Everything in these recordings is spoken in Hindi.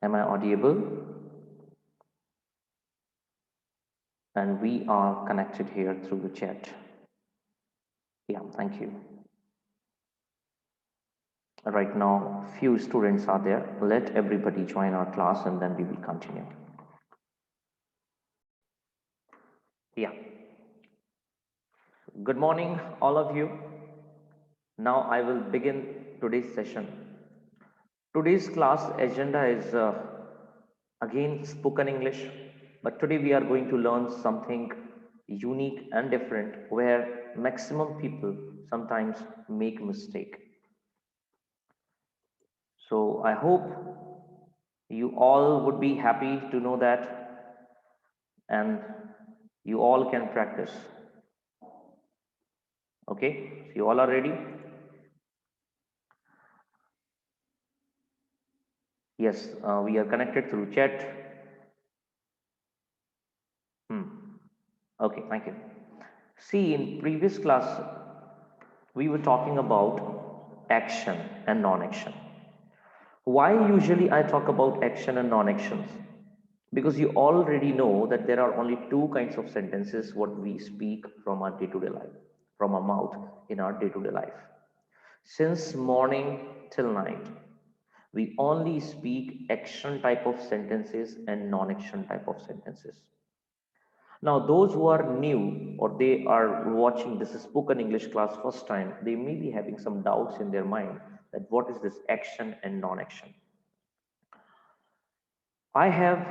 Am I audible? And we are connected here through the chat. Yeah, thank you. Right now, few students are there. Let everybody join our class and then we will continue. Yeah. Good morning, all of you. Now I will begin today's session. Today's class agenda is again spoken English, but today we are going to learn something unique and different where maximum people sometimes make mistake. So I hope you all would be happy to know that and you all can practice. Okay, so you all are ready? Yes, we are connected through chat. Okay, thank you. See, in previous class, we were talking about action and non-action. Why usually I talk about action and non-actions? Because you already know that there are only two kinds of sentences what we speak from our day-to-day life, from our mouth in our day-to-day life. Since morning till night, we only speak action type of sentences and non-action type of sentences. Now, those who are new or they are watching this spoken English class first time, they may be having some doubts in their mind that what is this action and non-action. I have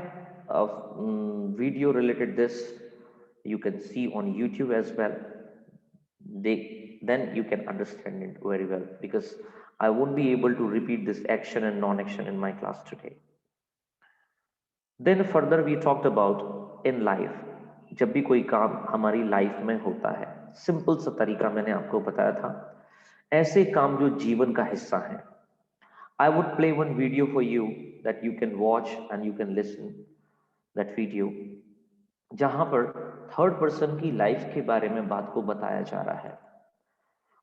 a video related this. You can see on YouTube as well. Then you can understand it very well because I won't be able to repeat this action and non-action in my class today. Then further we talked about in life, जब भी कोई काम हमारी लाइफ में होता है, सिंपल सा तरीका मैंने आपको बताया था, ऐसे काम जो जीवन का हिस्सा है. I would play one video for you that you can watch and you can listen that video, जहां पर थर्ड पर्सन की लाइफ के बारे में बात को बताया जा रहा है.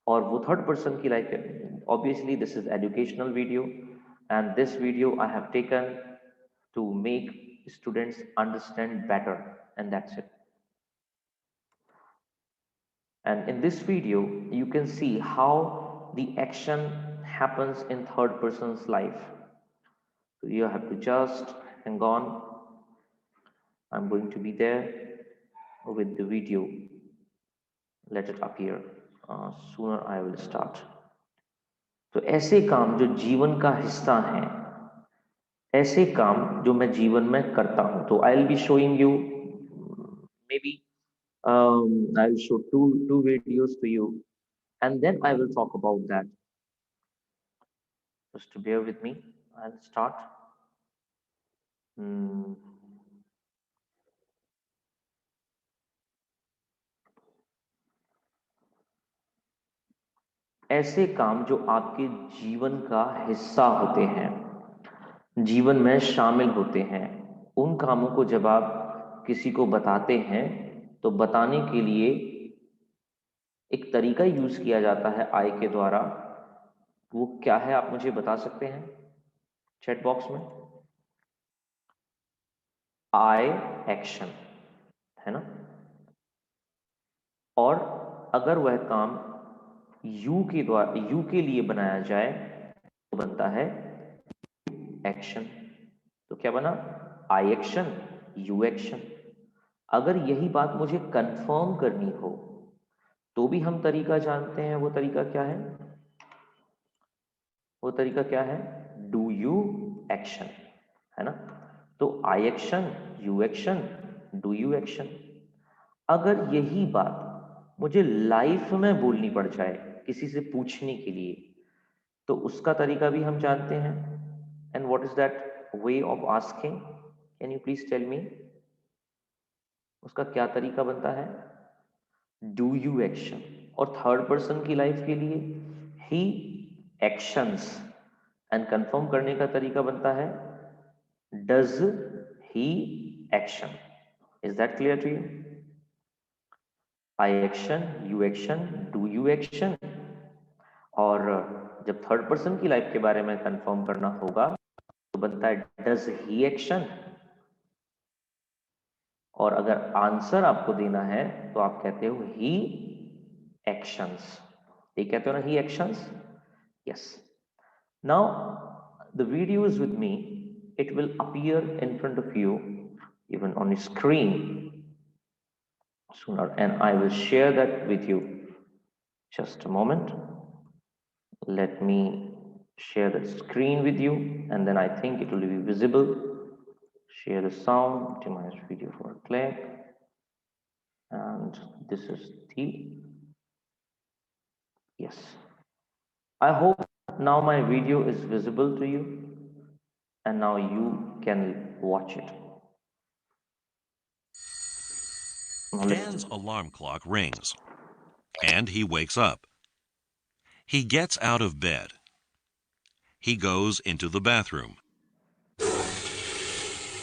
और वो थर्ड पर्सन की life, obviously this is educational video and this video I have taken to make students understand better, and that's it. And in this video you can see how the action happens in third person's life. So you have to just hang on. I'm going to be there with the video. Let it appear. Sooner I will start. तो ऐसे काम जो जीवन का हिस्सा हैं, ऐसे काम जो मैं जीवन में करता हूं, तो I will be showing you maybe I will show two videos to you and then I will talk about that. Just to bear with me, I'll start. ऐसे काम जो आपके जीवन का हिस्सा होते हैं, जीवन में शामिल होते हैं, उन कामों को जब आप किसी को बताते हैं तो बताने के लिए एक तरीका यूज किया जाता है आई के द्वारा. वो क्या है आप मुझे बता सकते हैं चैट बॉक्स में? आई एक्शन है ना. और अगर वह काम यू के द्वारा यू के लिए बनाया जाए तो बनता है एक्शन. तो क्या बना? आई एक्शन, यू एक्शन. अगर यही बात मुझे कंफर्म करनी हो तो भी हम तरीका जानते हैं. वो तरीका क्या है? वो तरीका क्या है? डू यू एक्शन, है ना. तो I action, you action, do you action. अगर यही बात मुझे लाइफ में बोलनी पड़ जाए किसी से पूछने के लिए तो उसका तरीका भी हम जानते हैं. And what is that way of asking? Can you please tell me? उसका क्या तरीका बनता है? Do you action. और थर्ड पर्सन की लाइफ के लिए ही एक्शंस. एंड कंफर्म करने का तरीका बनता है does he action. Is that clear to you? I action, you action, do you action. और जब थर्ड पर्सन की लाइफ के बारे में कंफर्म करना होगा तो बनता है डज ही एक्शन, और अगर आंसर आपको देना है तो आप कहते हो ही एक्शंस। ये कहते हो ना he actions, yes. Now the video is with me, it will appear in front of you even on the screen sooner, and I will share that with you. Just a moment, let me share the screen with you, and then I think it will be visible. Share the sound, optimize video for clip, and this is the, yes, I hope now my video is visible to you and now you can watch it. Dan's alarm clock rings, and he wakes up. He gets out of bed. He goes into the bathroom.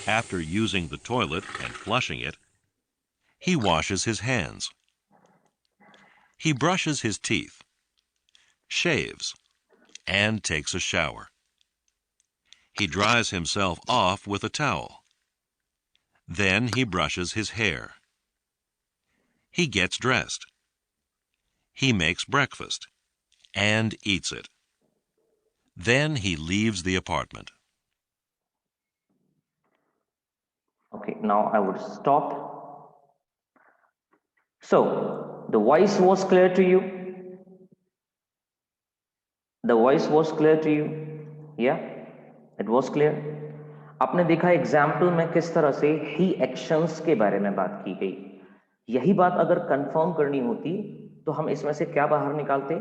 After using the toilet and flushing it, he washes his hands. He brushes his teeth, shaves, and takes a shower. He dries himself off with a towel. Then he brushes his hair. He gets dressed. He makes breakfast and eats it. Then he leaves the apartment. Okay, now I would stop. So, the voice was clear to you? The voice was clear to you? Yeah, it was clear. आपने देखा एग्जाम्पल में किस तरह से ही एक्शंस के बारे में बात की गई। यही बात अगर कंफर्म करनी होती तो हम इसमें से क्या बाहर निकालते?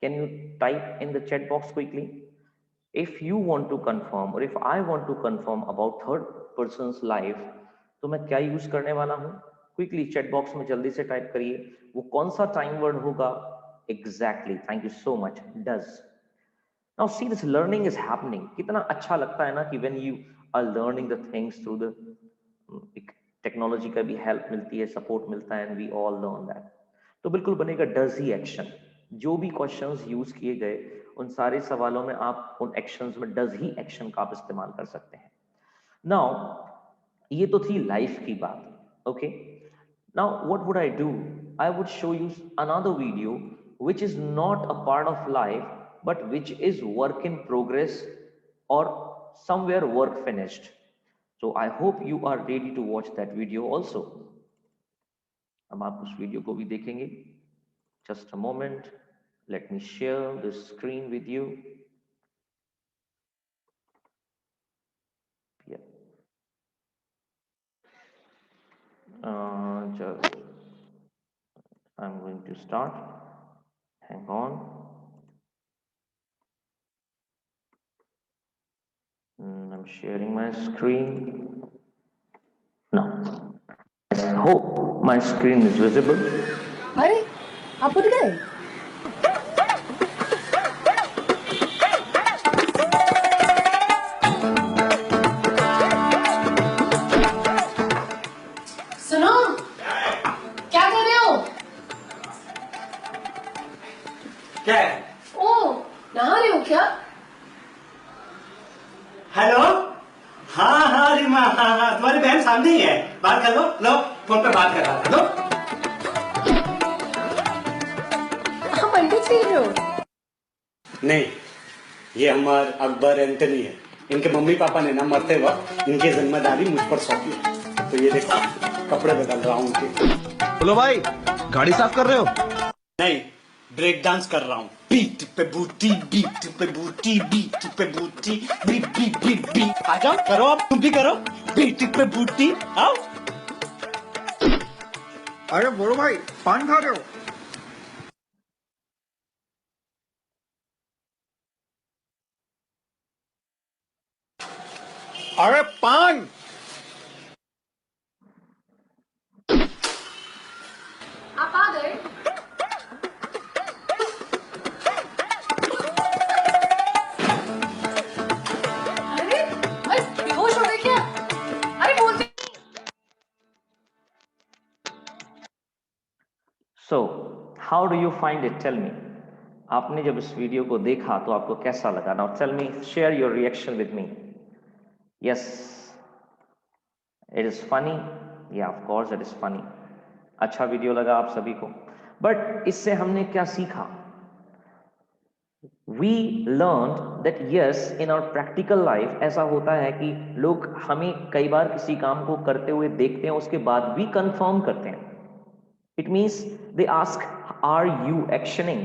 Can you type in the chat box quickly? If you want to confirm or if I want to confirm about third person's life, तो मैं क्या यूज करने वाला हूं? क्विकली चैट बॉक्स में जल्दी से टाइप करिए, वो कौन सा टाइम वर्ड होगा? Exactly, thank you so much, does. Now see this learning is happening. कितना अच्छा लगता है ना कि when you are learning the things through the technology का भी हेल्प मिलती है, सपोर्ट मिलता है, and we all learn that. तो बिल्कुल बनेगा डज ही एक्शन। जो भी क्वेश्चंस यूज किए गए उन सारे सवालों में आप उन एक्शंस में डज ही एक्शन का आप इस्तेमाल कर सकते हैं। नाउ ये तो थी लाइफ की बात, okay. Now what would I do? I would show you another video which is not a part of life but which is work in progress or somewhere work finished. So I hope you are ready to watch that video also. अब आप उस वीडियो को भी देखेंगे। Just a moment, let me share the screen with you. Yeah. Just I'm going to start. Hang on. I'm sharing my screen. Now, I hope my screen is visible. अरे आप उठ गए? सुनो, क्या कर रहे हो? क्या है? ओ, नहा रहे हो क्या? हेलो, हाँ रीमा, हाँ तुम्हारी बहन सामने ही है, बात कर लो। लो फोन पे बात कर रहा था। लो आप अंडे छील रहे हो? नहीं, ये हमारे अकबर एंटनी है। इनके मम्मी पापा ने ना मरते वक्त इनकी जिम्मेदारी मुझ पर सौंपी है, तो ये देखो कपड़े बदल रहा हूँ उनके। बोलो भाई, गाड़ी साफ कर रहे हो? नहीं, ब्रेक डांस कर रहा हूँ। बीट पे बूटी, बीट पे बूटी, बीट पे बूटी, बीट बीट बीट बीट। आ जाओ, करो आप, तुम भी करो। बीट पे बूटी, आओ। अरे बोलो भाई, पान खा रहे हो? अरे पान। आप आ गए? अरे बेहोश हो गए क्या? अरे बोलते। So, how do you find it? Tell me. आपने जब इस वीडियो को देखा तो आपको कैसा लगा? Now tell me, share your reaction with me. Yes, it is funny. Yeah, of course it is funny. अच्छा वीडियो लगा आप सभी को, बट इससे हमने क्या सीखा? We learned that yes, in our practical life ऐसा होता है कि लोग हमें कई बार किसी काम को करते हुए देखते हैं, उसके बाद भी कंफर्म करते हैं. It means they ask, are you actioning?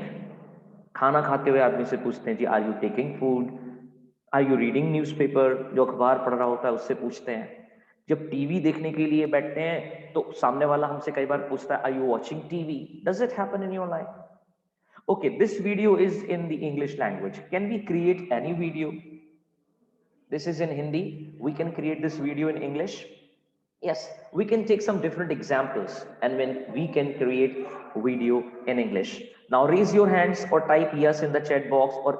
खाना खाते हुए आदमी से पूछते हैं जी, are you taking food, are you reading newspaper, जो अखबार पढ़ रहा होता है उससे पूछते हैं. जब टीवी देखने के लिए बैठते हैं तो सामने वाला हमसे कई बार पूछता है, are you watching TV? Does it happen in your life? Okay, this video is in the English language. Can we create any video? This is in Hindi. We can create this video in English. Yes, we can take some different examples and when we can create video in English. Now raise your hands or type yes in the chat box or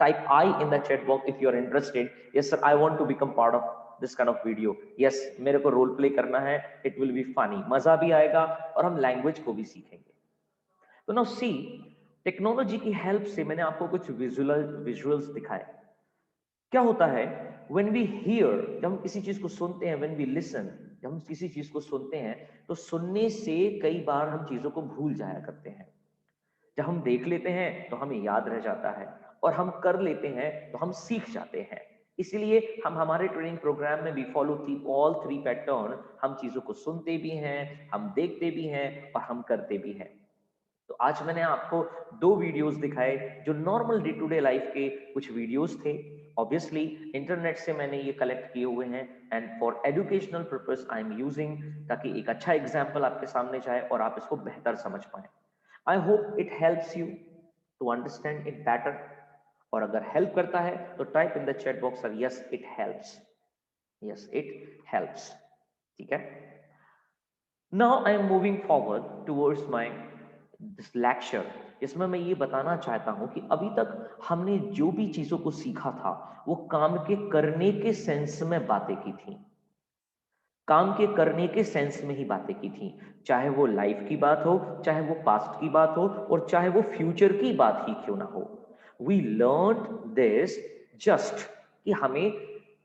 type I in the chat box if you are interested. Yes sir, I want to become part of this kind of video. Yes, मेरे को role play करना है. It will be funny. मजा भी आएगा और हम language को भी सीखेंगे. तो now see, टेक्नोलॉजी की हेल्प से मैंने आपको कुछ विजुअल्स दिखाए. क्या होता है when we hear, जब हम किसी चीज को सुनते हैं, when we listen, जब हम किसी चीज को सुनते हैं तो सुनने से कई बार हम चीजों को भूल जाया करते हैं. जब हम देख लेते हैं तो हमें याद रह जाता है और हम कर लेते हैं तो हम सीख जाते हैं. इसलिए हम हमारे ट्रेनिंग प्रोग्राम में भी फॉलो ऑल 3 पैटर्न. हम चीजों को सुनते भी हैं, हम देखते भी हैं और हम करते भी हैं. तो आज मैंने आपको 2 वीडियोस दिखाए जो normal day to day life के कुछ वीडियोस थे. ऑब्वियसली इंटरनेट से मैंने ये कलेक्ट किए हुए हैं and for educational purpose I am using, ताकि एक अच्छा एग्जांपल आपके सामने जाए और आप इसको बेहतर समझ पाए. I hope it helps you to understand it better. और अगर हेल्प करता है तो type in the chat box yes it helps. Yes it helps. ठीक है. Now I am moving forward towards my this lecture. इसमें मैं ये बताना चाहता हूं कि अभी तक हमने जो भी चीजों को सीखा था वो काम के करने के सेंस में बातें की थी. काम के करने के सेंस में ही बातें की थी. चाहे वो लाइफ की बात हो, चाहे वो पास्ट की बात हो और चाहे वो फ्यूचर की बात ही क्यों ना हो. वी लर्न दिस जस्ट कि हमें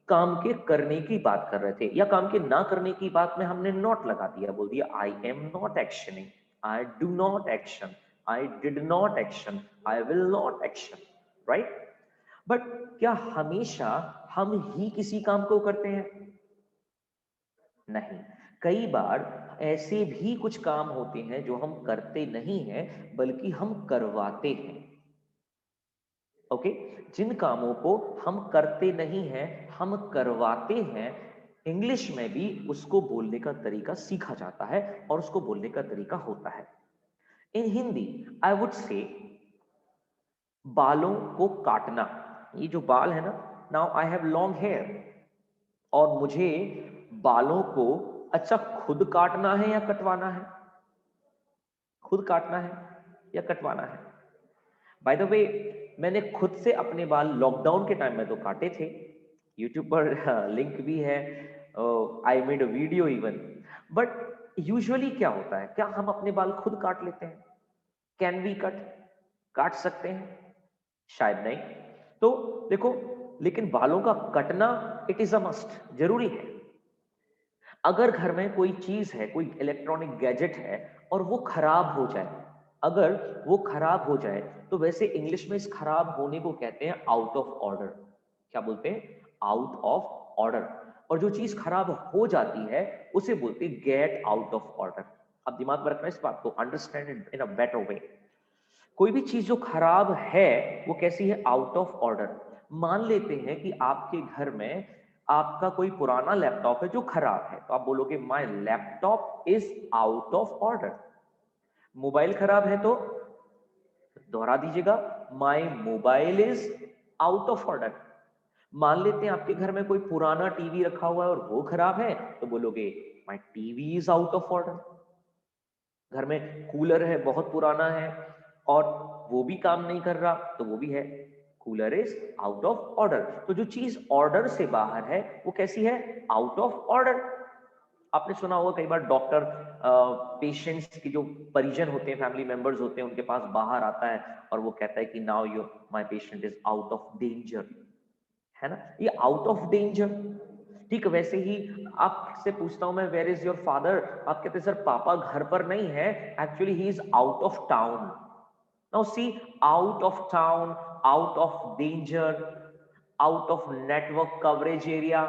काम के करने की बात कर रहे थे या काम के ना करने की बात में हमने नॉट लगा दिया, बोल दिया I am not actioning, I do not action, I did not action, I will not action, right? But क्या हमेशा हम ही किसी काम को करते हैं? नहीं. कई बार ऐसे भी कुछ काम होते हैं जो हम करते नहीं हैं बल्कि हम करवाते हैं. ओके, जिन कामों को हम करते नहीं हैं हम करवाते हैं, इंग्लिश में भी उसको बोलने का तरीका सीखा जाता है और उसको बोलने का तरीका होता है. In Hindi, I would say बालों को काटना. ये जो बाल है ना, now I have long hair और मुझे बालों को अच्छा खुद काटना है या कटवाना है? खुद काटना है या कटवाना है? बाय द वे, मैंने खुद से अपने बाल लॉकडाउन के टाइम में तो काटे थे. यूट्यूब पर लिंक भी है, I made a video even. But usually क्या होता है, क्या हम अपने बाल खुद काट लेते हैं? Can we cut? काट सकते हैं? शायद नहीं. तो देखो, लेकिन बालों का कटना इट इज अ मस्ट, जरूरी है. अगर घर में कोई चीज है, कोई इलेक्ट्रॉनिक गैजेट है और वो खराब हो जाए, अगर वो खराब हो जाए तो वैसे इंग्लिश में इस खराब होने को कहते हैं आउट ऑफ ऑर्डर. क्या बोलते हैं? Out of order. और जो चीज खराब हो जाती है उसे बोलते हैं गेट आउट ऑफ ऑर्डर. अब दिमाग में रखना इस बात को, understand it in a better वे. कोई भी चीज जो खराब है वो कैसी है? Out of order. मान लेते हैं कि आपके घर में आपका कोई पुराना लैपटॉप है जो खराब है, तो आप बोलोगे my laptop is out of order. Mobile खराब है तो दोहरा दीजिएगा, my mobile is out of order. मान लेते हैं आपके घर में कोई पुराना टीवी रखा हुआ है और वो खराब है, तो बोलोगे my TV is out of order. घर में कूलर है, बहुत पुराना है और वो भी काम नहीं कर रहा, तो वो भी है, cooler is out of order. तो जो चीज ऑर्डर से बाहर है वो कैसी है? Out of order. आपने सुना होगा कई बार डॉक्टर पेशेंट्स की जो परिजन होते हैं, फैमिली मेंबर्स होते हैं, उनके पास बाहर आता है और वो कहता है कि now your my patient is out of danger, है ना? ये आउट ऑफ डेंजर. ठीक वैसे ही आपसे पूछता हूं मैं, वेयर इज योर फादर? आप कहते हैं सर पापा घर पर नहीं है, actually he is out of town. Now see, out of town, out of danger, out of network coverage area,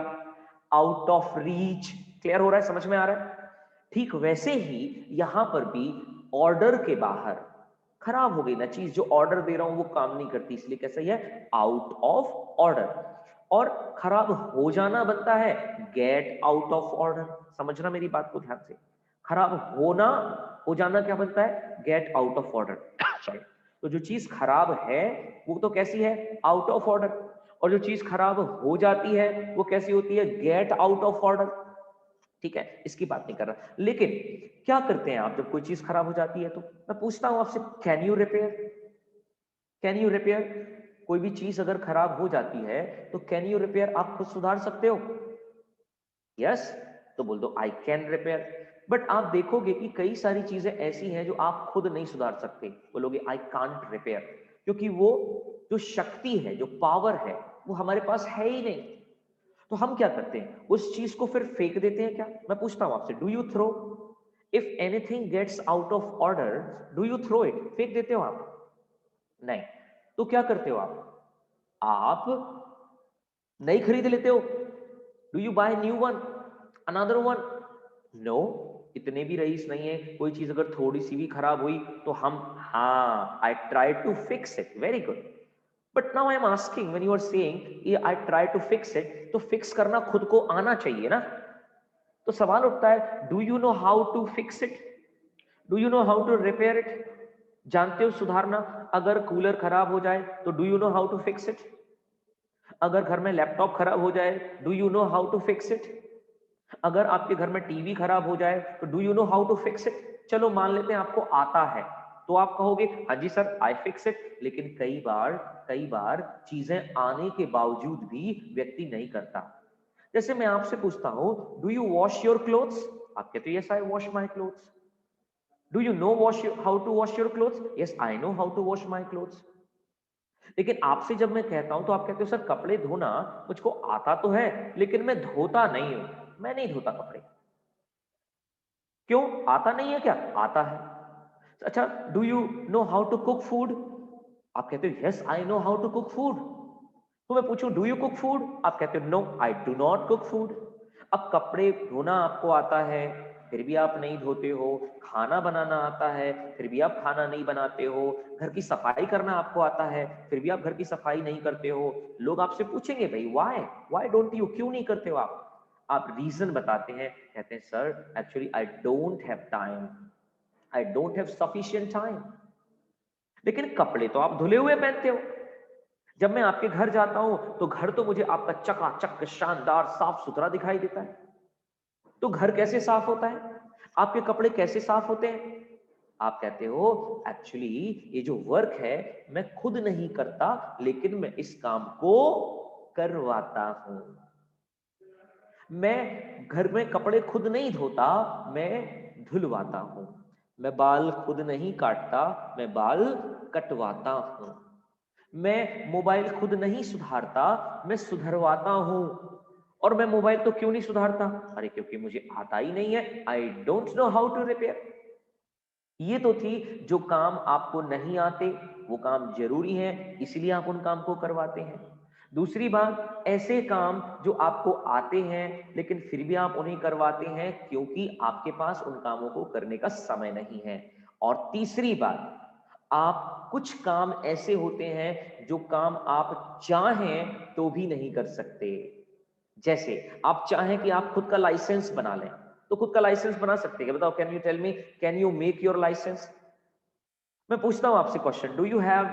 out of reach. Clear हो रहा है, समझ में आ रहा है? ठीक वैसे ही यहां पर भी ऑर्डर के बाहर खराब हो गई ना चीज, जो ऑर्डर दे रहा हूं वो काम नहीं करती, इसलिए कैसा ही है, आउट ऑफ ऑर्डर। और खराब हो जाना बनता है गेट आउट ऑफ ऑर्डर। समझना मेरी बात को ध्यान से, खराब होना, हो जाना क्या बनता है, get out of order. Sorry, तो जो चीज खराब है वो तो कैसी है, आउट ऑफ ऑर्डर, और जो चीज खराब हो जाती है वो कैसी होती है, गेट आउट ऑफ ऑर्डर। ठीक है, इसकी बात नहीं कर रहा, लेकिन क्या करते हैं आप जब कोई चीज खराब हो जाती है? तो मैं पूछता हूं आपसे, can you repair? Can you repair? कोई भी चीज अगर खराब हो जाती है तो कैन यू रिपेयर, आप खुद सुधार सकते हो? यस, तो बोल दो आई कैन रिपेयर। बट आप देखोगे कि कई सारी चीजें ऐसी हैं जो आप खुद नहीं सुधार सकते, बोलोगे आई कांट रिपेयर, क्योंकि वो जो शक्ति है, जो पावर है, वो हमारे पास है ही नहीं। तो हम क्या करते हैं, उस चीज को फिर फेंक देते हैं क्या? मैं पूछता हूं आपसे, do you throw? If anything gets out of order, do you throw it? फेंक देते हो आप? नहीं। तो क्या करते हो आप नई खरीद लेते हो। Do you buy new one, another one? No, इतने भी रईस नहीं है, कोई चीज अगर थोड़ी सी भी खराब हुई तो हम, हाँ, I try to fix it, very good. But now I am asking, when you are saying I try to fix it, तो फिक्स करना खुद को आना चाहिए ना। तो सवाल उठता है, do you know how to fix it? Do you know how to repair it? जानते हो सुधारना? अगर कूलर खराब हो जाए तो do you know how to fix it? अगर घर में लैपटॉप खराब हो जाए, do you know how to fix it? अगर आपके घर में टीवी खराब हो जाए तो do you know how to fix it? चलो मान लेते हैं आपको आता है, तो आप कहोगे हाँ जी सर आई फिक्स इट। लेकिन कई बार चीजें आने के बावजूद भी व्यक्ति नहीं करता। जैसे मैं आपसे पूछता हूं, do you wash your clothes? आप कहते हो yes I wash my clothes. Do you know how to wash your clothes? Yes I know how to wash my clothes. लेकिन आपसे जब मैं कहता हूं तो आप कहते हो सर कपड़े धोना मुझको आता तो है, लेकिन मैं धोता नहीं हूं, मैं नहीं धोता कपड़े। क्यों, आता नहीं है क्या? आता है। अच्छा, do you know how to cook food? आप कहते हो yes I know how to cook food. तो मैं पूछूं डू यू कुक फूड? आप कहते हो no I do not cook food. अब कपड़े धोना आपको आता है, फिर भी आप नहीं धोते हो। खाना बनाना आता है, फिर भी आप खाना नहीं बनाते हो। घर की सफाई करना आपको आता है, फिर भी आप घर की सफाई नहीं करते हो। लोग आपसे पूछेंगे भाई व्हाई, व्हाई डोंट यू, क्यों नहीं करते हो आप रीजन बताते हैं, कहते हैं sir actually I don't have time, I don't have sufficient time. लेकिन कपड़े तो आप धुले हुए पहनते हो। जब मैं आपके घर जाता हूं तो घर तो मुझे आपका चकाचक शानदार साफ सुथरा दिखाई देता है। तो घर कैसे साफ होता है, आपके कपड़े कैसे साफ होते हैं? आप कहते हो एक्चुअली ये जो वर्क है मैं खुद नहीं करता, लेकिन मैं इस काम को करवाता हूं। मैं घर में कपड़े खुद नहीं धोता, मैं धुलवाता हूं। मैं बाल खुद नहीं काटता, मैं बाल कटवाता हूं। मैं मोबाइल खुद नहीं सुधारता, मैं सुधरवाता हूं। और मैं मोबाइल तो क्यों नहीं सुधारता? अरे क्योंकि मुझे आता ही नहीं है, I don't know how to repair. ये तो थी जो काम आपको नहीं आते, वो काम जरूरी है, इसलिए आप उन काम को करवाते हैं। दूसरी बात, ऐसे काम जो आपको आते हैं लेकिन फिर भी आप उन्हें करवाते हैं क्योंकि आपके पास उन कामों को करने का समय नहीं है। और तीसरी बात, आप कुछ काम ऐसे होते हैं जो काम आप चाहें तो भी नहीं कर सकते। जैसे आप चाहें कि आप खुद का लाइसेंस बना लें, तो खुद का लाइसेंस बना सकते हैं? बताओ, can you tell me, can you make your license? मैं पूछता हूं आपसे question, do you have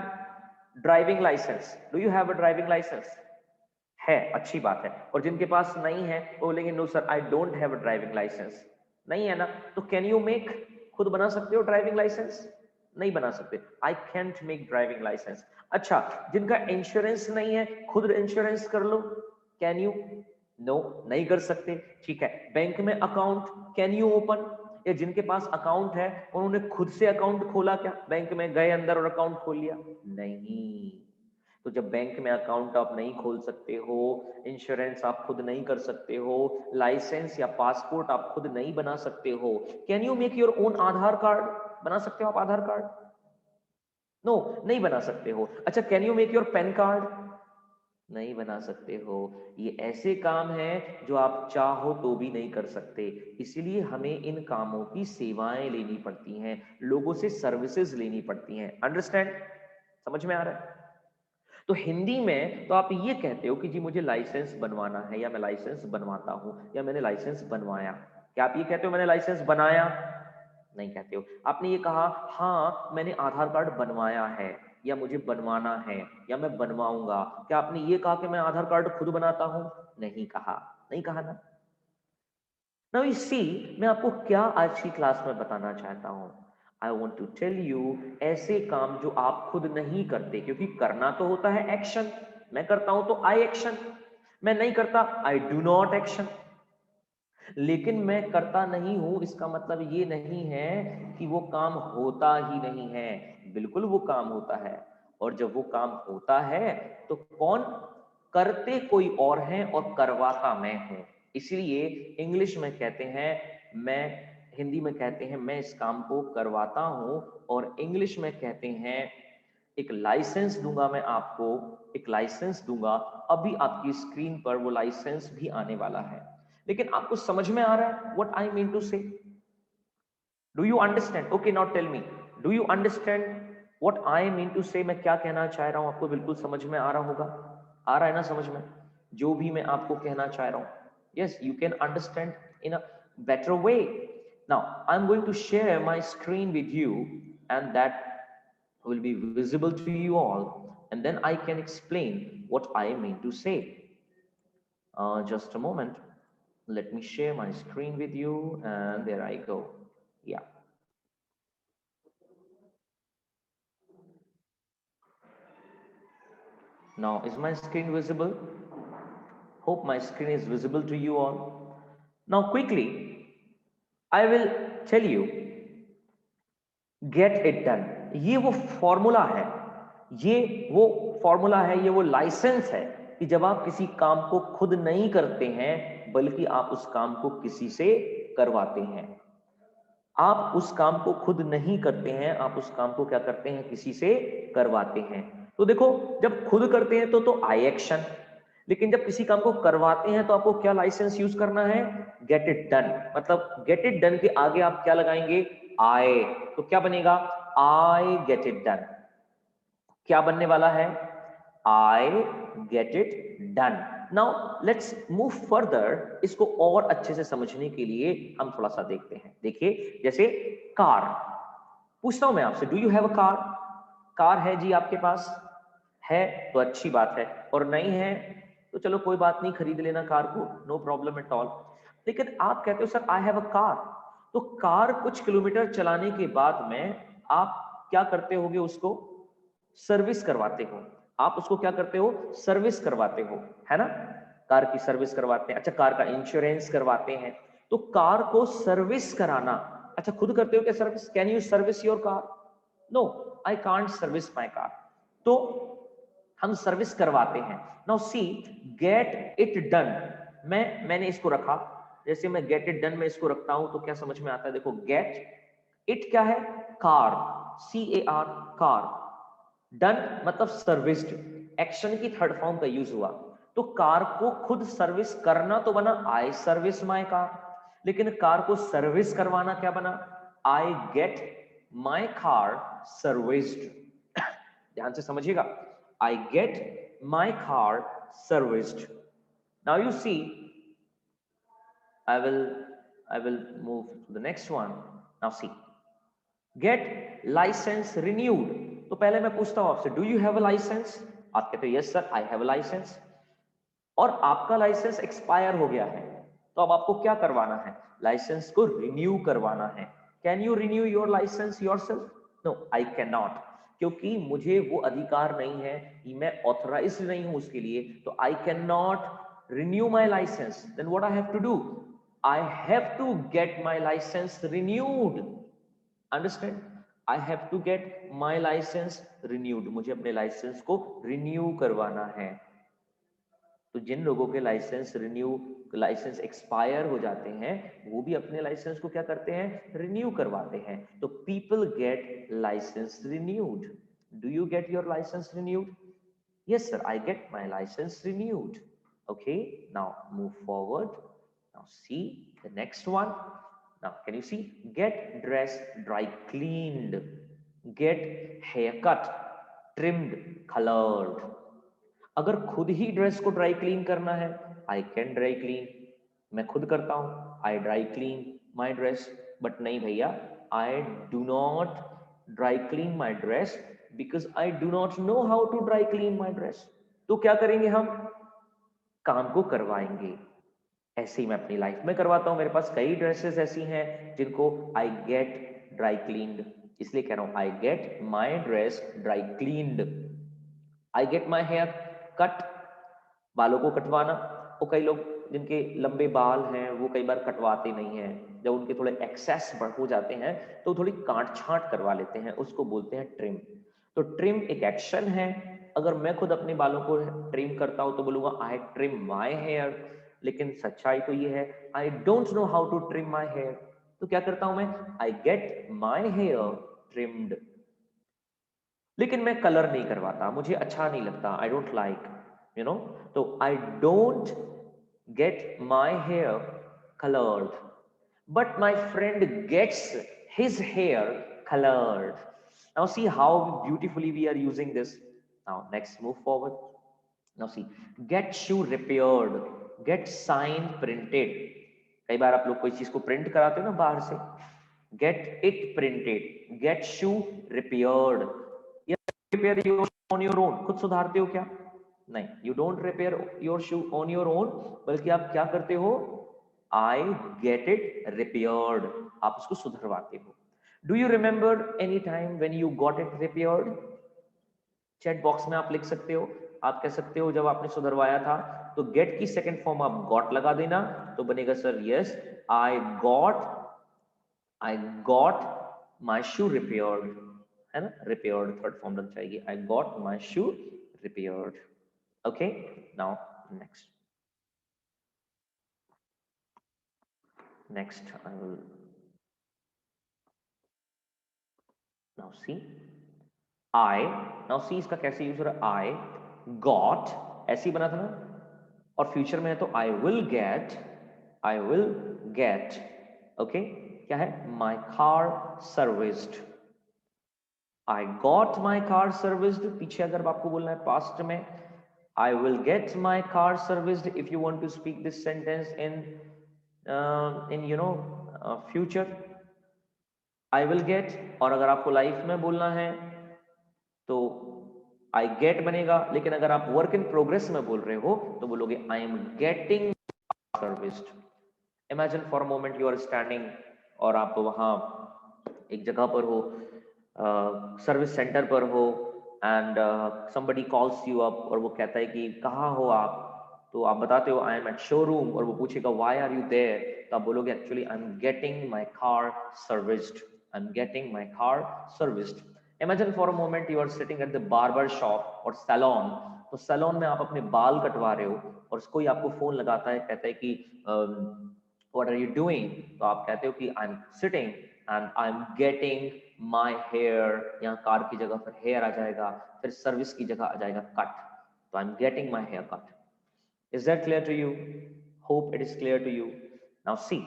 driving license? Do you have a driving license? है, अच्छी बात है। और जिनके पास नहीं है वो बोलेंगे no sir I don't have a driving license. नहीं है ना, तो कैन यू मेक, खुद बना सकते हो ड्राइविंग लाइसेंस? नहीं बना सकते, I can't make driving license. अच्छा, जिनका इंश्योरेंस नहीं है खुद इंश्योरेंस कर लो, कैन यू? नो, नहीं कर सकते। ठीक है, बैंक में अकाउंट कैन यू ओपन? या जिनके पास अकाउंट है उन्होंने खुद से अकाउंट खोला क्या? बैंक में गए अंदर और अकाउंट खोल लिया? नहीं। तो जब बैंक में अकाउंट आप नहीं खोल सकते हो, इंश्योरेंस आप खुद नहीं कर सकते हो, लाइसेंस या पासपोर्ट आप खुद नहीं बना सकते हो, can you make your own Aadhaar card? बना सकते हो आप आधार कार्ड? नो, नहीं बना सकते हो। अच्छा, can you make your pan card? नहीं बना सकते हो। ये ऐसे काम हैं जो आप चाहो तो भी नहीं कर सकते। इसीलिए हमें इन कामों की सेवाएं लेनी पड़ती हैं, लोगों से सर्विसेज लेनी पड़ती हैं। अंडरस्टैंड? समझ में आ रहा है? तो हिंदी में तो आप ये कहते हो कि जी मुझे लाइसेंस बनवाना है, या मैं लाइसेंस बनवाता हूं, या मैंने लाइसेंस बनवाया। क्या आप ये कहते हो मैंने लाइसेंस बनाया? नहीं कहते हो। आपने ये कहा हाँ मैंने आधार कार्ड बनवाया है, या मुझे बनवाना है, या मैं बनवाऊंगा। क्या आपने ये कहा कि मैं आधार कार्ड खुद बनाता हूं? नहीं कहा। नहीं कहा ना। नाउ यू सी, मैं आपको क्या आज की क्लास में बताना चाहता हूं। I want to tell you ऐसे काम जो आप खुद नहीं करते, क्योंकि करना तो होता है एक्शन। मैं करता हूं तो आई एक्शन, मैं नहीं करता आई डू नॉट एक्शन। लेकिन मैं करता नहीं हूं इसका मतलब ये नहीं है कि वो काम होता ही नहीं है। बिल्कुल वो काम होता है, और जब वो काम होता है तो कौन करते कोई और हैं और करवाता मैं हूं। इसलिए इंग्लिश में कहते हैं मैं, हिंदी में कहते हैं मैं इस काम को करवाता हूं, और इंग्लिश में कहते हैं एक लाइसेंस दूंगा मैं आपको, एक लाइसेंस दूंगा। अभी आपकी स्क्रीन पर वो लाइसेंस भी आने वाला है। लेकिन आपको समझ में आ रहा है what I mean to say? Do you understand? Okay, now tell me, do you understand what I mean to say? मैं क्या कहना चाह रहा हूं आपको बिल्कुल समझ में आ रहा होगा। आ रहा है ना समझ में जो भी मैं आपको कहना चाह रहा हूं? Yes, you can understand in a better way. Now I am going to share my screen with you, and that will be visible to you all, and then I can explain what I mean to say. Just a moment, let me share my screen with you, and there I go. Yeah, now is my screen visible? Hope my screen is visible to you all. Now quickly I will tell you, get it done, ये वो फॉर्मूला है, ये वो फॉर्मूला है, ये वो लाइसेंस है कि जब आप किसी काम को खुद नहीं करते हैं बल्कि आप उस काम को किसी से करवाते हैं। आप उस काम को खुद नहीं करते हैं, आप उस काम को क्या करते हैं? किसी से करवाते हैं। तो देखो, जब खुद करते हैं तो आई एक्शन, लेकिन जब किसी काम को करवाते हैं तो आपको क्या लाइसेंस यूज करना है? Gate it done. मतलब गेट इट डन के आगे आप क्या लगाएंगे? आई। तो क्या बनेगा? I get it done. क्या बनने वाला है? I get it done. Now let's move further. इसको और अच्छे से समझने के लिए हम थोड़ा सा देखते हैं। देखिए, जैसे कार, पूछता हूं मैं आपसे, do you have a car? Car है जी आपके पास? है तो अच्छी बात है, और नहीं है तो चलो कोई बात नहीं, खरीद लेना कार को, नो प्रॉब्लम एट ऑल। लेकिन आप कहते हो sir I have a car, तो कार कुछ किलोमीटर चलाने के बाद में आप क्या करते होगे? उसको सर्विस करवाते हो। आप उसको क्या करते हो? सर्विस करवाते हो, है ना? कार की सर्विस करवाते हैं। अच्छा, कार का इंश्योरेंस करवाते हैं। तो कार को सर्विस कराना, अच्छा खुद करते हो क्या service? Can you service your car? No, I can't service my car. तो हम सर्विस करवाते हैं। Now see, get it done, मैंने इसको रखा, जैसे मैं गेट इट डन में इसको रखता हूं तो क्या समझ में आता है? देखो, गेट इट क्या है? Car, CAR, car. डन मतलब सर्विस्ड, एक्शन की थर्ड फॉर्म का यूज हुआ। तो कार को खुद सर्विस करना तो बना आई सर्विस माय कार, लेकिन कार को सर्विस करवाना क्या बना? I get my car serviced. ध्यान से समझिएगा, I get my car serviced. Now you see, I will move to the next one. Now see, get license renewed. तो पहले मैं पूछता हूं आपसे, do you have a license? आप कहते हो yes sir I have a license, और आपका लाइसेंस एक्सपायर हो गया है, तो अब आपको क्या करवाना है? लाइसेंस को रिन्यू करवाना है। Can you renew your license yourself? No, I can not, क्योंकि मुझे वो अधिकार नहीं है, मैं ऑथराइज्ड नहीं हूं उसके लिए, तो आई can not renew my license. Then what I have to do? I have to get my license renewed. Understand? I have to get my license renewed, मुझे अपने लाइसेंस को रिन्यू करवाना है। तो जिन लोगों के लाइसेंस एक्सपायर हो जाते हैं वो भी अपने लाइसेंस को क्या करते हैं, रिन्यू करवाते हैं। तो people get license renewed. Do you get your license renewed? Yes, sir, I get my license renewed. Okay, now move forward. Now see the next one. Now, can you see? Get dress dry cleaned, get haircut, trimmed, colored. अगर खुद ही ड्रेस को ड्राई क्लीन करना है, आई कैन ड्राई क्लीन, मैं खुद करता हूं, I dry clean my dress. But नहीं भैया, I do not dry clean my dress because I do not know how to dry clean my dress. तो क्या करेंगे हम, काम को करवाएंगे। ऐसे ही मैं अपनी लाइफ में करवाता हूं, मेरे पास कई ड्रेसेस ऐसी हैं जिनको आई गेट ड्राई क्लीन्ड, इसलिए कह रहा हूं I get my dress dry cleaned. I get my hair cut, बालों को कटवाना। और कई लोग जिनके लंबे बाल हैं वो कई बार कटवाते नहीं हैं, जब उनके थोड़े एक्सेस हो जाते हैं तो थोड़ी काट छांट करवा लेते हैं, उसको बोलते हैं ट्रिम। तो ट्रिम एक एक्शन है। अगर मैं खुद अपने बालों को ट्रिम करता हूं तो बोलूंगा आई ट्रिम माई हेयर, लेकिन सच्चाई तो ये है I don't know how to trim my hair. तो क्या करता हूं मैं, I get my hair trimmed. लेकिन मैं कलर नहीं करवाता, मुझे अच्छा नहीं लगता, I don't like, you know. तो I don't get my hair coloured, but my friend gets his hair coloured. Now see how beautifully we are using this. Now next move forward. Now see get shoe repaired, get sign printed. कई बार आप लोग कोई चीज को प्रिंट कराते हो ना बाहर से, get it printed, get shoe repaired. Repair on your own, खुद सुधारते हो क्या? नहीं, you don't repair your shoe on your own, बल्कि आप क्या करते हो, आई गेट इट रिपेयर्ड, आप उसको सुधरवाते हो। Do you remember any time when you got it repaired? Chat box में आप लिख सकते हो, आप कह सकते हो जब आपने सुधरवाया था। तो गेट की सेकंड फॉर्म आप गॉट लगा देना, तो बनेगा sir yes I got my shoe repaired, है ना, रिपेयर्ड थर्ड फॉर्म लग जाएगी, आई got my shoe repaired. Okay, now next I will now see I. Now see इसका कैसे यूज हो रहा है, आई गॉट ऐसे ही बना था ना, और फ्यूचर में है तो I will get, I will get, okay, क्या है, my car serviced, I got my car serviced. पीछे अगर आपको बोलना है पास्ट में, I will get my car serviced if you want to speak this sentence in you know future, I will get. और अगर आपको लाइफ में बोलना है तो आई गेट बनेगा, लेकिन अगर आप वर्क इन प्रोग्रेस में बोल रहे हो तो बोलोगे I am getting serviced. Imagine for a moment you are standing और आप वहां एक जगह पर हो, सर्विस सेंटर पर हो, and somebody calls you up और वो कहता है कि कहाँ हो आप, तो आप बताते हो आई एम एट शोरूम, और वो पूछेगा व्हाई आर यू देयर, तो आप बोलोगे actually I am getting my car serviced, I am getting my car serviced. Imagine for a moment you are sitting at the barber shop और सैलून, तो सैलून में आप अपने बाल कटवा रहे हो और कोई आपको फोन लगाता है, कहता है कि व्हाट आर यू डूइंग, तो आप कहते हो कि I am sitting and I am getting my hair, यहाँ कार की जगह फिर हेयर आ जाएगा, फिर सर्विस की जगह आ जाएगा कट, तो I am getting my hair cut. Is that clear to you? Hope it is clear to you. Now see,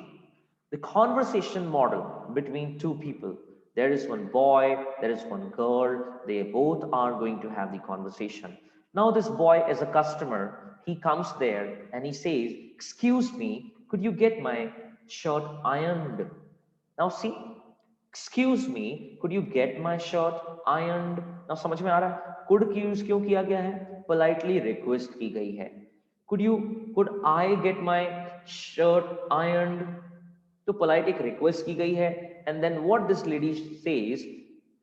the conversation model between two people. There is one boy, there is one girl. They both are going to have the conversation. Now this boy is a customer. He comes there and he says, excuse me, could you get my shirt ironed? Now see, excuse me, could you get my shirt ironed? Now समझ में आ रहा है could की यूज क्यों किया गया है? Politely request की गई है। could I get my shirt ironed? तो polite एक request की गई है, and then what this lady says,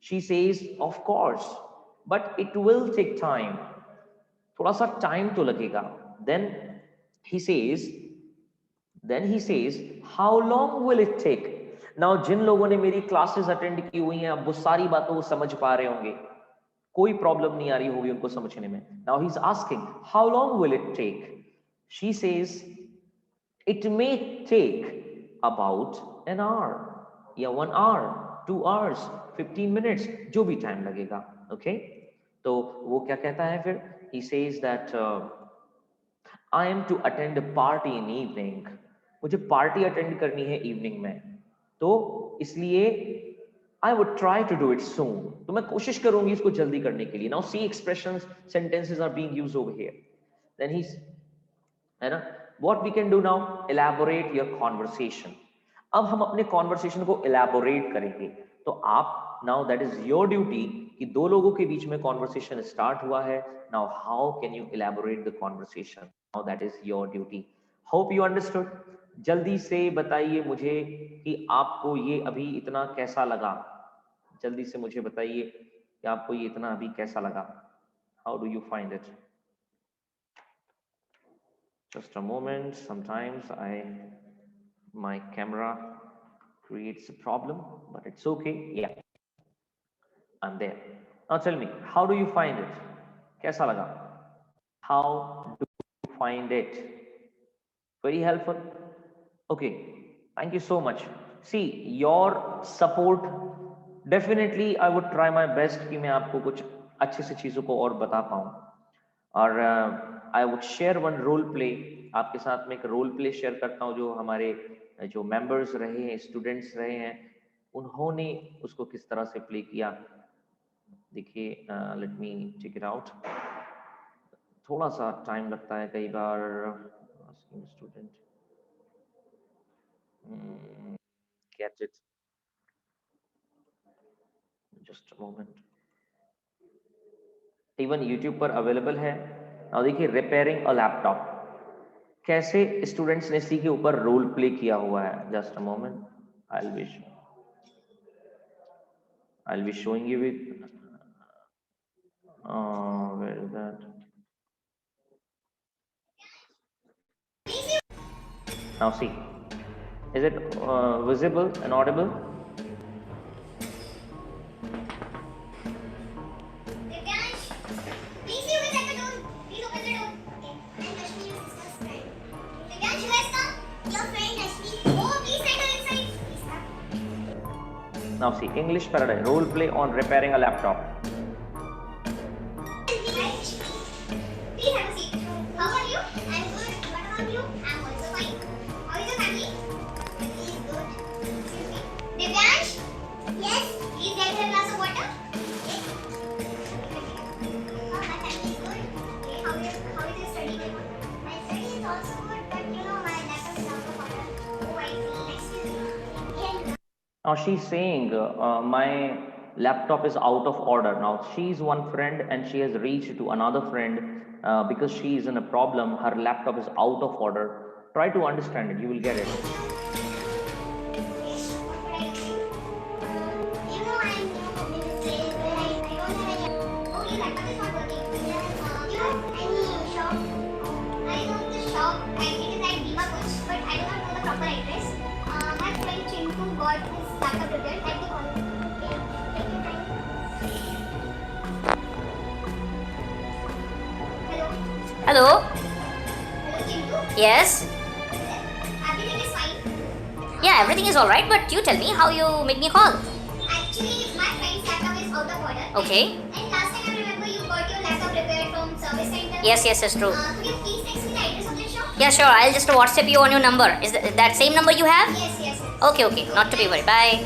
she says of course, but it will take time, थोड़ा सा time तो लगेगा। then he says how long will it take? Now जिन लोगों ने मेरी क्लासेस अटेंड की हुई हैं, अब वो सारी बातों को समझ पा रहे होंगे, कोई प्रॉब्लम नहीं आ रही होगी उनको समझने में. Now he is asking how long will it take. She says it may take about an hour या 1 आवर, 2 आवर्स, 15 मिनट्स, जो भी टाइम लगेगा. ओके, तो वो क्या कहता है फिर? He says that I am to attend a party in evening. मुझे पार्टी अटेंड करनी है इवनिंग में, तो इसलिए I would try to do it soon. तो मैं कोशिश करूंगी इसको जल्दी करने के लिए. Now see expressions, sentences are being used over here. Then he, है ना, what we can do now, elaborate your conversation. अब हम अपने कॉन्वर्सेशन को एलैबोरेट करेंगे. तो आप, now that is your duty कि दो लोगों के बीच में कॉन्वर्सेशन स्टार्ट हुआ है. Now how can you elaborate the conversation? Now that is your duty. Hope you understood. जल्दी से बताइए मुझे कि आपको ये अभी इतना कैसा लगा. जल्दी से मुझे बताइए कि आपको ये इतना अभी कैसा लगा. How do you find it? Just a moment. Sometimes my camera creates a problem, but it's okay. Yeah, I'm there. Now tell me, how do you find it? कैसा लगा? How do you find it? Very helpful. Okay, thank you so much. See, your support, definitely I would try my best कि मैं आपको कुछ अच्छे से चीज़ों को और बता पाऊँ. और I would share one role play. आपके साथ में एक रोल प्ले शेयर करता हूँ जो हमारे जो मेंबर्स रहे हैं, स्टूडेंट्स रहे हैं, उन्होंने उसको किस तरह से प्ले किया. देखिए, let me check it out. थोड़ा सा टाइम लगता है कई बार. Student get it, just a moment. Even YouTube पर अवेलेबल है. और देखिए, रिपेयरिंग अ लैपटॉप, कैसे स्टूडेंट्स ने इसी के ऊपर रोल प्ले किया हुआ है. Just a moment, I will be showing you with where is that. Now see, is it visible and audible? Now see, English paradigm, role play on repairing a laptop. Please have a seat. How are you? I'm good. What about you? I'm also fine. How is your family? Please good. Excuse me. Divyansh? Yes. Please get a glass of water. Yes. My family is good. Okay. How is your study going on? My study is also good, but you know my laptop is out of order. Oh, I see. Excuse me. Can Now she's saying my laptop is out of order. Now she's one friend and she has reached to another friend because she is in a problem. Her laptop is out of order. Try to understand it. You will get it. Hello? Yes? Everything is fine. Yeah, everything is alright, but you tell me how you make me a call. Actually, my friend's laptop is out of order. Okay. And last time I remember you got your laptop repaired from service center. Yes, it's true. Could you please text me the address of the shop? Yeah, sure. I'll just WhatsApp you on your number. Is that same number you have? Yes. Okay. Not to be worried. Bye. Bye.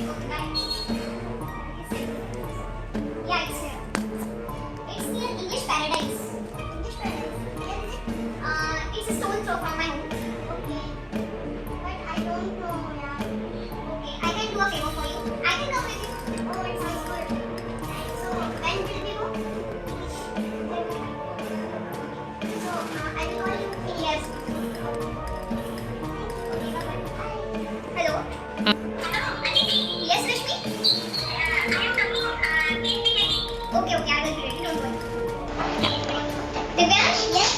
Yeah, it's here. It's near English Paradise. English Paradise. Where is it? It's a stone throw from my home. Okay. But I don't know, yeah. Okay, I can do a favor for you. I can come with you. Oh, it sounds good. So, when will we go? So, I will call you in years. Okay, bye-bye. Hello? Yes, Rashmi? I am coming. Okay, I will be ready. Don't worry. Divyansh? Yes?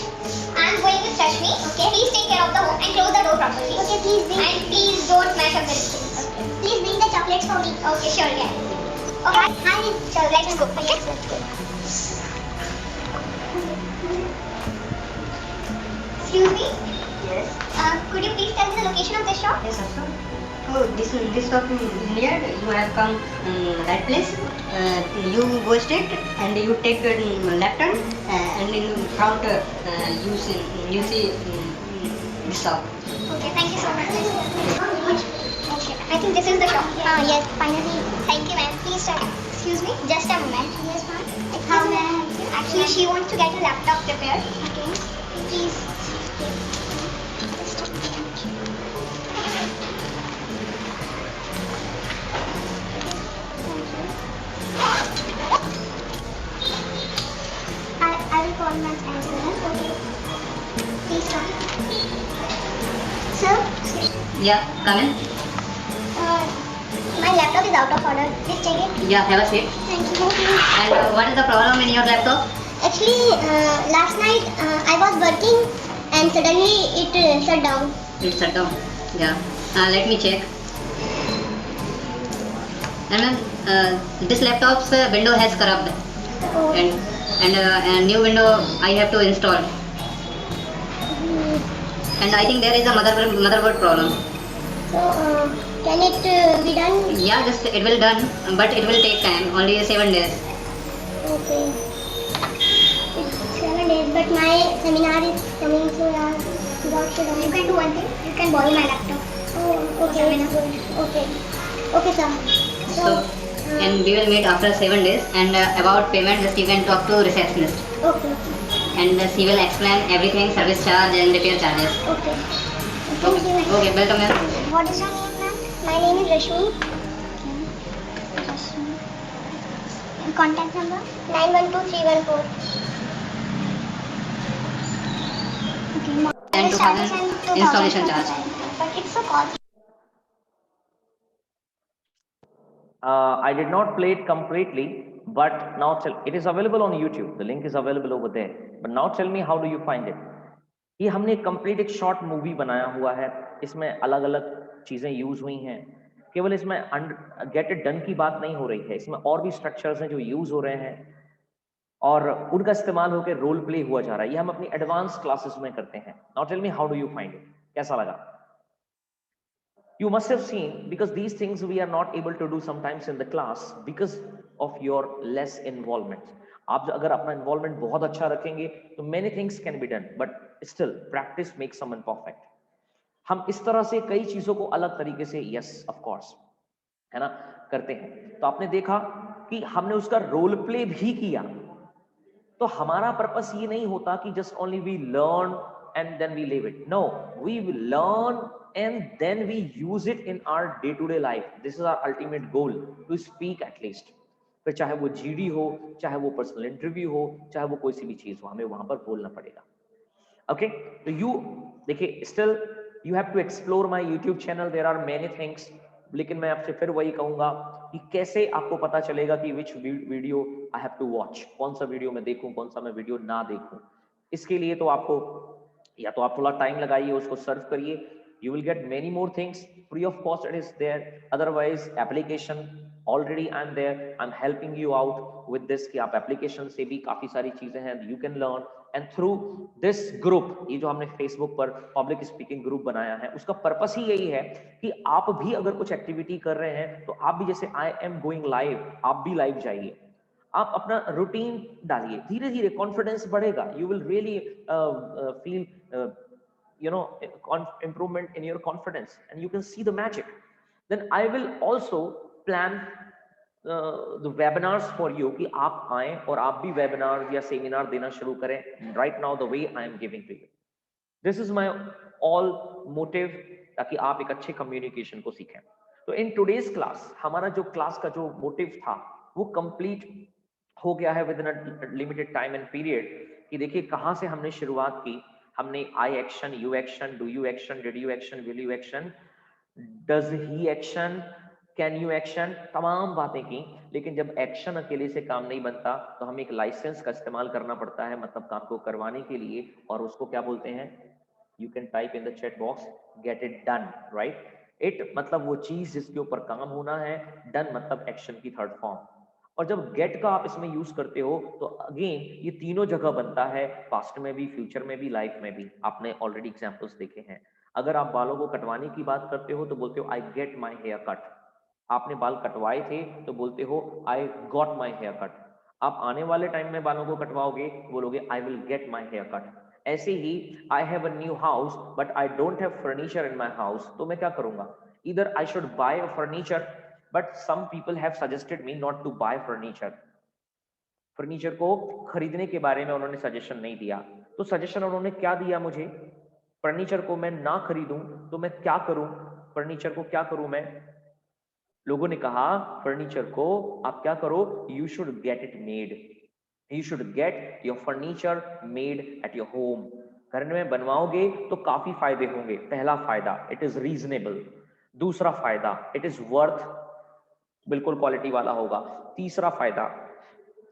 I'm going with Rashmi. Okay. Please take care of the home and close the door properly. Okay, please bring. And please don't mash up the dishes. Okay. Please bring the get chocolates for me? Okay, sure, get. Okay, hi, so let's go. Okay, let's go. Excuse me. Yes. Could you please tell me the location of this shop? Yes, of course. Oh, this shop is near. You have come right place. You go straight and you take the left turn and in front you see this shop. Okay, thank you so much. Okay, I think this is the shop. Yes, finally. Thank you, ma'am. Please, sir. Excuse me, just a moment. Yes, ma'am. How may I help you? Actually, she wants to get a laptop repaired. Okay. Please. I will call my answer. Okay. Please come. Sir, Yeah, come in. my laptop is out of order. Please check it. Yeah, have a seat. Thank you. And what is the problem in your laptop? Actually, last night I was working and suddenly it shut down. It's shut down. Yeah. Let me check. And this laptop's window has corrupt Oh. and a new window I have to install. And I think there is a motherboard problem. So, can it be done? Yeah, just it will done, but it will take time. Only 7 days. Okay. It's 7 days, but my seminar is coming, so what should I? You can do one thing. You can borrow my laptop. Oh, okay. Good. Okay. Okay, sir. So, and we will meet after 7 days. And about payment, just you can talk to receptionist, Okay. and she will explain everything, service charge and repair charges. Okay. Thank you. Okay, welcome here. What is your name, ma'am? My name is Rashmi. Contact number? 912314. Okay. And 2000 installation charge. But it's so costly. I did not play it completely, but now it is available on YouTube. The link is available over there. But now tell me, how do you find it? ये हमने कंप्लीट एक शॉर्ट मूवी बनाया हुआ है. इसमें अलग अलग चीजें यूज हुई हैं. केवल इसमें गेट इट डन की बात नहीं हो रही है. इसमें और भी स्ट्रक्चर्स हैं जो यूज हो रहे हैं और उनका इस्तेमाल होकर रोल प्ले हुआ जा रहा है. ये हम अपनी एडवांस क्लासेस में करते हैं. Now tell me, how do you find it? कैसा लगा? You must have seen, because these things we are not able to do sometimes in the class because of your less involvement. आप अगर अपना involvement बहुत अच्छा रखेंगे तो many things can be done, but still practice makes someone perfect. हम इस तरह से कई चीजों को अलग तरीके से yes of course है ना करते हैं. तो आपने देखा कि हमने उसका रोल प्ले भी किया. तो हमारा पर्पस ये नहीं होता कि just only we learn and then we leave it. No, we will learn and then we use it in our day-to-day life. This is our ultimate goal, to speak at least. फिर चाहे वो जीडी हो, चाहे वो पर्सनल इंटरव्यू हो, चाहे वो कोई सी भी चीज हो, हमें वहां पर बोलना पड़ेगा. ओके, तो यू देखिए, still you have to explore my YouTube channel. There are many things. लेकिन मैं आपसे फिर वही कहूंगा कि कैसे आपको पता चलेगा कि which video I have to watch, कौन सा वीडियो मैं देखूं, कौन सा मैं वीडियो ना देखूं. इसके लिए तो आपको या तो आप थोड़ा टाइम लगाइए, उसको सर्व करिए. You will get many more things free of cost. It is there. Otherwise, application already I'm there. I'm helping you out with this कि आप application से भी काफी सारी चीजें हैं you can learn. And through this group, ये जो हमने Facebook पर public speaking group बनाया है, उसका पर्पस ही यही है कि आप भी अगर कुछ एक्टिविटी कर रहे हैं तो आप भी जैसे I am going live, आप भी लाइव जाइए. आप अपना रूटीन डालिए, धीरे धीरे कॉन्फिडेंस बढ़ेगा. You will really feel improvement in your confidence and you can see the magic. Then I will also plan the webinars for you कि आप आएं और आप भी वेबिनार या सेमिनार देना शुरू करें. Right now the way I am giving to you, this is my all motive, ताकि आप एक अच्छे कम्युनिकेशन को सीखें. तो इन टुडेज क्लास हमारा जो क्लास का जो मोटिव था वो कंप्लीट हो गया है within a limited time and period. कि देखिए कहां से हमने शुरुआत की. हमने I action, you action, do you action, did you action, will you action, does he action, can you action, तमाम बातें की. लेकिन जब एक्शन अकेले से काम नहीं बनता तो हमें एक लाइसेंस का इस्तेमाल करना पड़ता है, मतलब काम को करवाने के लिए. और उसको क्या बोलते हैं? You can type in the chat box, gate it done, right? It मतलब वो चीज जिसके ऊपर काम होना है, डन मतलब एक्शन की थर्ड फॉर्म। और जब गेट का आप इसमें यूज करते हो तो अगेन ये तीनों जगह बनता है, पास्ट में भी, फ्यूचर में भी, लाइफ में भी। आपने ऑलरेडी एग्जांपल्स देखे हैं। अगर आप बालों को कटवाने की बात करते हो तो बोलते हो I get my hair cut. आपने बाल कटवाए थे तो बोलते हो I got my hair cut. आप आने वाले टाइम में बालों को कटवाओगे, बोलोगे I will get my hair cut. ऐसे ही I have a new house but I don't have furniture in my house, तो मैं क्या करूंगा? इधर I should buy a furniture but some people have suggested me not to bye furniture. Furniture को खरीदने के बारे में उन्होंने सजेशन नहीं दिया, तो सजेशन उन्होंने क्या दिया मुझे? फर्नीचर को मैं ना खरीदूं तो मैं क्या करूं? फर्नीचर को क्या करूं मैं? लोगों ने कहा फर्नीचर को आप क्या करो, you should get it made. You should get your furniture made at your home. घर में बनवाओगे तो काफी फायदे होंगे। पहला फायदा, इट इज रीजनेबल। दूसरा फायदा, इट इज वर्थ, बिल्कुल क्वालिटी वाला होगा। तीसरा फायदा,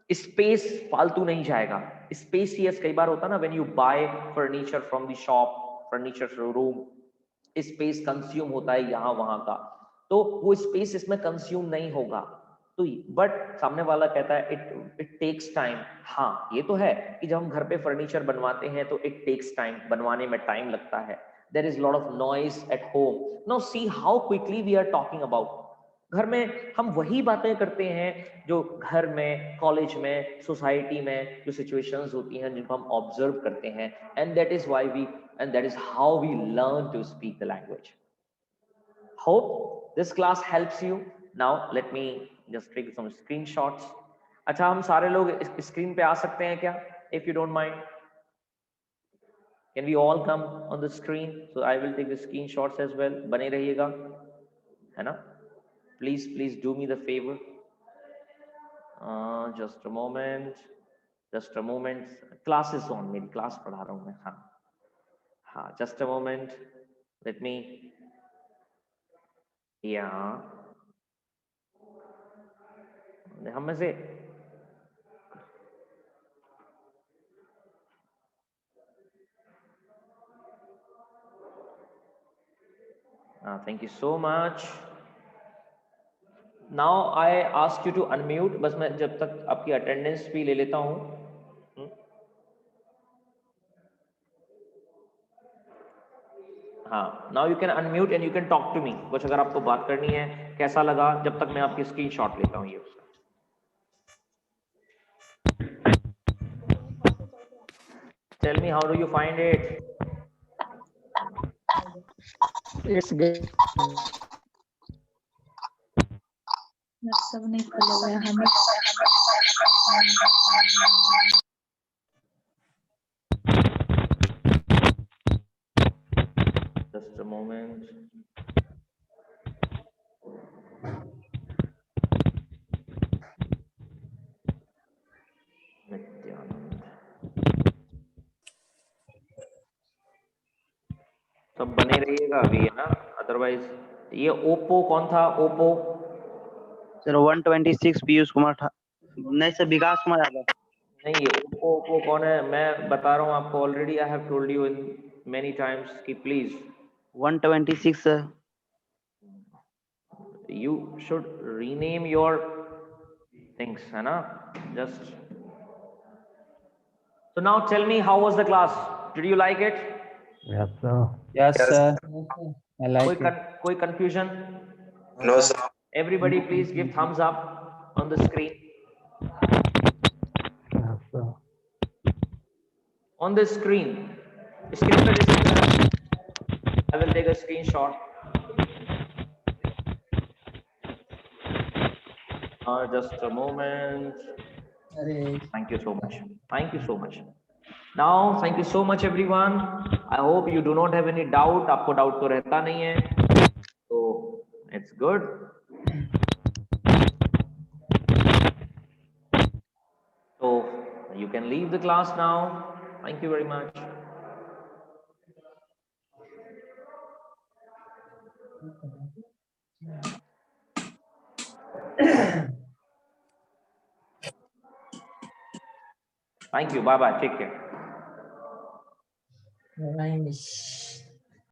स्पेस फालतू नहीं जाएगा। स्पेसियस कई बार होता ना, when you bye furniture from the shop, furniture showroom, space consume होता है यहाँ वहां का, तो वो स्पेस इसमें कंज्यूम नहीं होगा। तो बट सामने वाला कहता है इट इट टेक्स टाइम। हाँ ये तो है कि जब हम घर पे फर्नीचर बनवाते हैं तो इट टेक्स टाइम, बनवाने में टाइम लगता है। There is lot of noise at home. Now see how quickly we are talking about. घर में हम वही बातें करते हैं जो घर में, कॉलेज में, सोसाइटी में जो सिचुएशंस होती हैं जिनको हम ऑब्जर्व करते हैं, and that is why we and that is how we learn to speak the language. Hope this class helps you. Now let me just take some screenshots. अच्छा, हम सारे लोग स्क्रीन पे आ सकते हैं क्या? If you don't mind, can we all come on the screen? So I will take the screenshots as well. बने रहिएगा, है ना? Please do me the favor. Just a moment. Just a moment. Class is on. मेरी क्लास पढ़ा रहा हूँ मैं. हाँ, just a moment. Let me. Yeah. हम में से thank you so much. Now I ask you to unmute. बस मैं जब तक आपकी अटेंडेंस भी ले लेता हूँ. हाँ, now you can unmute and you can talk to me. कुछ अगर आपको बात करनी है, कैसा लगा, जब तक मैं आपकी स्क्रीनशॉट लेता हूँ ये उसका. Tell me, how do you find it? It's good. सब नहीं खुला हुआ है हमें. Just a moment. नित्यानंद. सब बने रहिएगा अभी, है ना? अदरवाइज ये ओप्पो कौन था? ओप्पो सर 126 पीयूष कुमार था. नहीं सर, विकास कुमार यादव. नहीं, ये ओप्पो कौन है? मैं बता रहा हूँ आपको already. I have told you in many times कि please 126 sir. you should rename your things, है ना? Just so now tell me, how was the class? Did you like it? Yes, sir. Yes, sir. I like it. कोई confusion? No, sir. Everybody please give thumbs up on the screen. Yes, sir. On the screen. Screen पे देखिए. I will take a screenshot. Just a moment. Thank you so much. Thank you so much. Now, thank you so much everyone. I hope you do not have any doubt. आपको doubt तो रहता नहीं है. So it's good. So you can leave the class now. Thank you very much. Thank you. Bye bye. Take care. Nice.